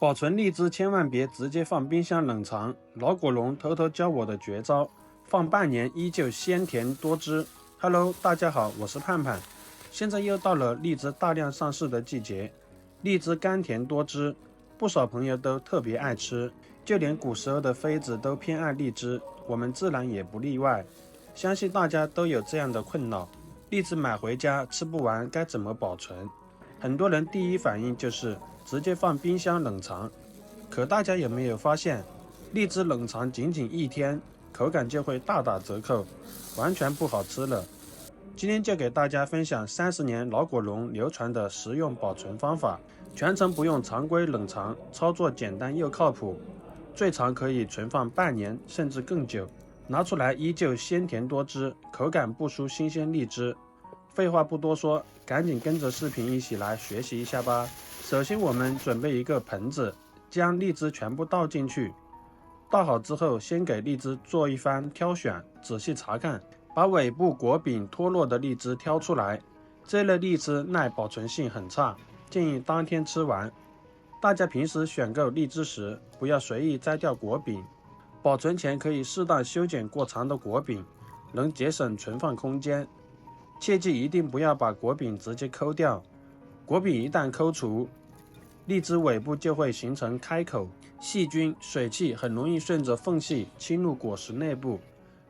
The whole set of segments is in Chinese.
保存荔枝千万别直接放冰箱冷藏，老果农偷偷教我的绝招，放半年依旧鲜甜多汁。Hello， 大家好，我是盼盼。现在又到了荔枝大量上市的季节，荔枝甘甜多汁，不少朋友都特别爱吃，就连古时候的妃子都偏爱荔枝，我们自然也不例外。相信大家都有这样的困扰，荔枝买回家吃不完该怎么保存？很多人第一反应就是直接放冰箱冷藏，可大家有没有发现，荔枝冷藏仅仅1天，口感就会大打折扣，完全不好吃了。今天就给大家分享30年老果农流传的实用保存方法，全程不用常规冷藏，操作简单又靠谱，最长可以存放半年甚至更久，拿出来依旧鲜甜多汁，口感不输新鲜荔枝。废话不多说，赶紧跟着视频一起来学习一下吧。首先我们准备一个盆子，将荔枝全部倒进去，倒好之后先给荔枝做一番挑选，仔细查看，把尾部果柄脱落的荔枝挑出来。这类荔枝耐保存性很差，建议当天吃完。大家平时选购荔枝时，不要随意摘掉果柄，保存前可以适当修剪过长的果柄，能节省存放空间。切记一定不要把果柄直接抠掉，果柄一旦抠除，荔枝尾部就会形成开口，细菌、水汽很容易顺着缝隙侵入果实内部，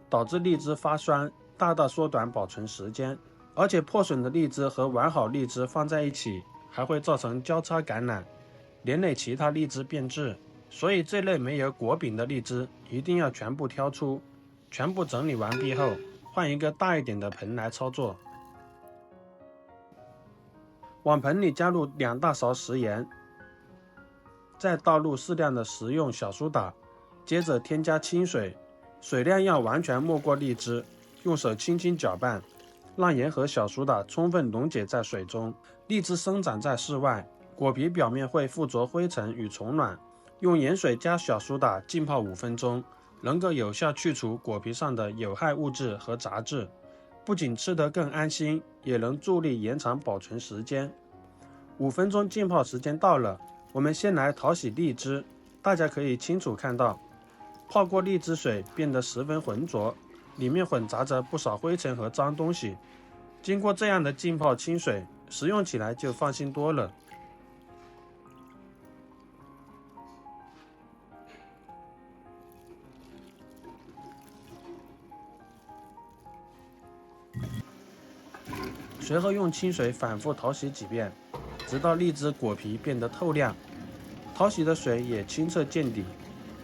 导致荔枝发酸，大大缩短保存时间。而且破损的荔枝和完好荔枝放在一起，还会造成交叉感染，连累其他荔枝变质。所以这类没有果柄的荔枝一定要全部挑出。全部整理完毕后，换一个大一点的盆来操作。往盆里加入2大勺食盐，再倒入适量的食用小苏打，接着添加清水，水量要完全没过荔枝，用手轻轻搅拌，让盐和小苏打充分溶解在水中。荔枝生长在室外，果皮表面会附着灰尘与虫卵，用盐水加小苏打浸泡5分钟，能够有效去除果皮上的有害物质和杂质，不仅吃得更安心，也能助力延长保存时间。5分钟浸泡时间到了，我们先来淘洗荔枝。大家可以清楚看到，泡过荔枝水变得十分浑浊，里面混杂着不少灰尘和脏东西。经过这样的浸泡清水，食用起来就放心多了。随后用清水反复淘洗几遍，直到荔枝果皮变得透亮，淘洗的水也清澈见底，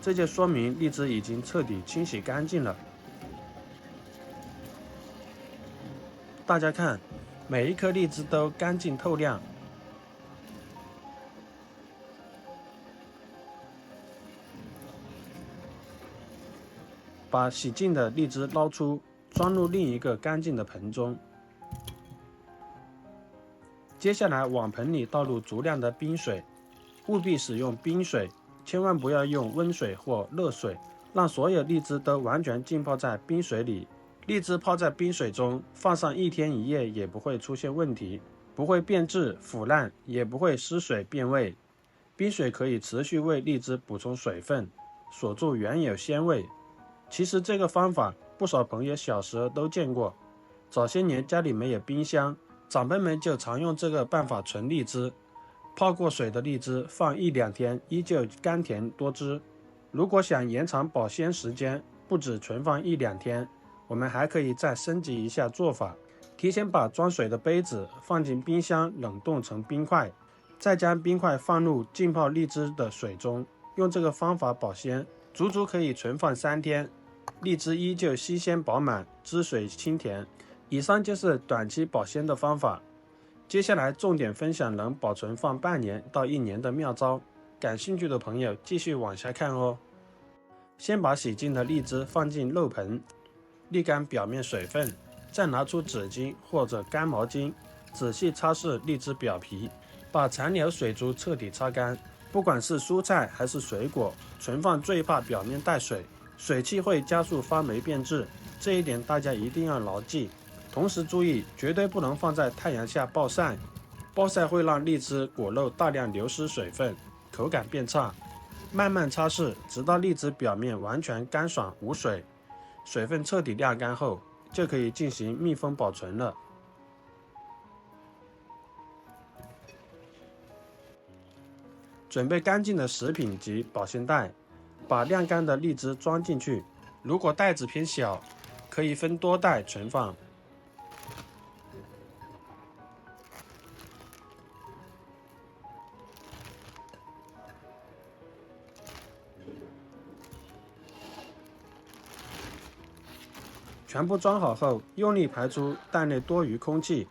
这就说明荔枝已经彻底清洗干净了。大家看，每一颗荔枝都干净透亮。把洗净的荔枝捞出，装入另一个干净的盆中。接下来往盆里倒入足量的冰水，务必使用冰水，千万不要用温水或热水，让所有荔枝都完全浸泡在冰水里。荔枝泡在冰水中，放上1天1夜也不会出现问题，不会变质腐烂，也不会失水变味。冰水可以持续为荔枝补充水分，锁住原有鲜味。其实这个方法不少朋友小时候都见过，早些年家里没有冰箱，长辈们就常用这个办法存荔枝。泡过水的荔枝放1、2天依旧甘甜多汁。如果想延长保鲜时间，不止存放1、2天，我们还可以再升级一下做法，提前把装水的杯子放进冰箱冷冻成冰块，再将冰块放入浸泡荔枝的水中，用这个方法保鲜，足足可以存放3天，荔枝依旧新鲜饱满，汁水清甜。以上就是短期保鲜的方法。接下来重点分享能保存放半年到1年的妙招，感兴趣的朋友继续往下看哦。先把洗净的荔枝放进漏盆，沥干表面水分，再拿出纸巾或者干毛巾，仔细擦拭荔枝表皮，把残留水珠彻底擦干。不管是蔬菜还是水果，存放最怕表面带水，水汽会加速发霉变质，这一点大家一定要牢记。同时注意，绝对不能放在太阳下暴晒，暴晒会让荔枝果肉大量流失水分，口感变差。慢慢擦拭，直到荔枝表面完全干爽无水，水分彻底晾干后，就可以进行密封保存了。准备干净的食品及保鲜袋，把晾干的荔枝装进去。如果袋子偏小，可以分多袋存放。全部装好后，用力排出袋内多余空气，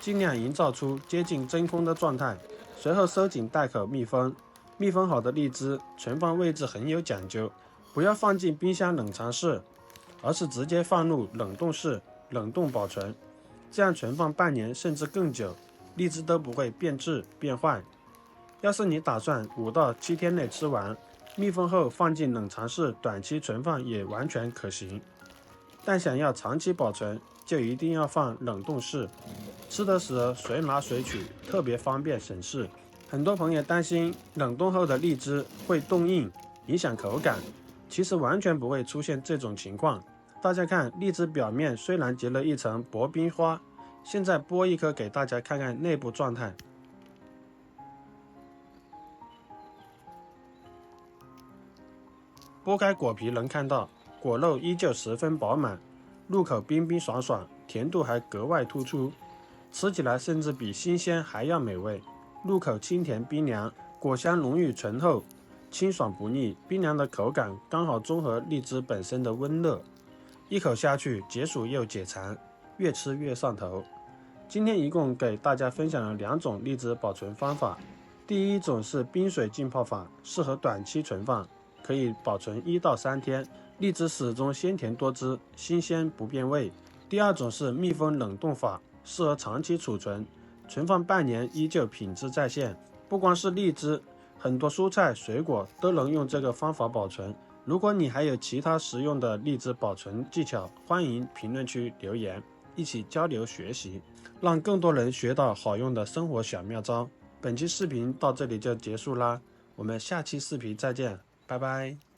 尽量营造出接近真空的状态。随后收紧袋口密封。密封好的荔枝存放位置很有讲究，不要放进冰箱冷藏室，而是直接放入冷冻室冷冻保存，这样存放半年甚至更久，荔枝都不会变质变坏。要是你打算5到7天内吃完，密封后放进冷藏室短期存放也完全可行。但想要长期保存，就一定要放冷冻室，吃的时候随拿随取，特别方便省事。很多朋友担心冷冻后的荔枝会冻硬，影响口感，其实完全不会出现这种情况。大家看，荔枝表面虽然结了一层薄冰花，现在剥一颗给大家看看内部状态。剥开果皮能看到，果肉依旧十分饱满，入口冰冰爽爽，甜度还格外突出，吃起来甚至比新鲜还要美味。入口清甜冰凉，果香浓郁醇厚，清爽不腻，冰凉的口感刚好中和荔枝本身的温热，一口下去解暑又解馋，越吃越上头。今天一共给大家分享了2种荔枝保存方法。第一种是冰水浸泡法，适合短期存放，可以保存1到3天，荔枝始终鲜甜多汁，新鲜不变味。第二种是密封冷冻法，适合长期储存，存放半年依旧品质在线。不光是荔枝，很多蔬菜水果都能用这个方法保存。如果你还有其他实用的荔枝保存技巧，欢迎评论区留言，一起交流学习，让更多人学到好用的生活小妙招。本期视频到这里就结束啦，我们下期视频再见，拜拜。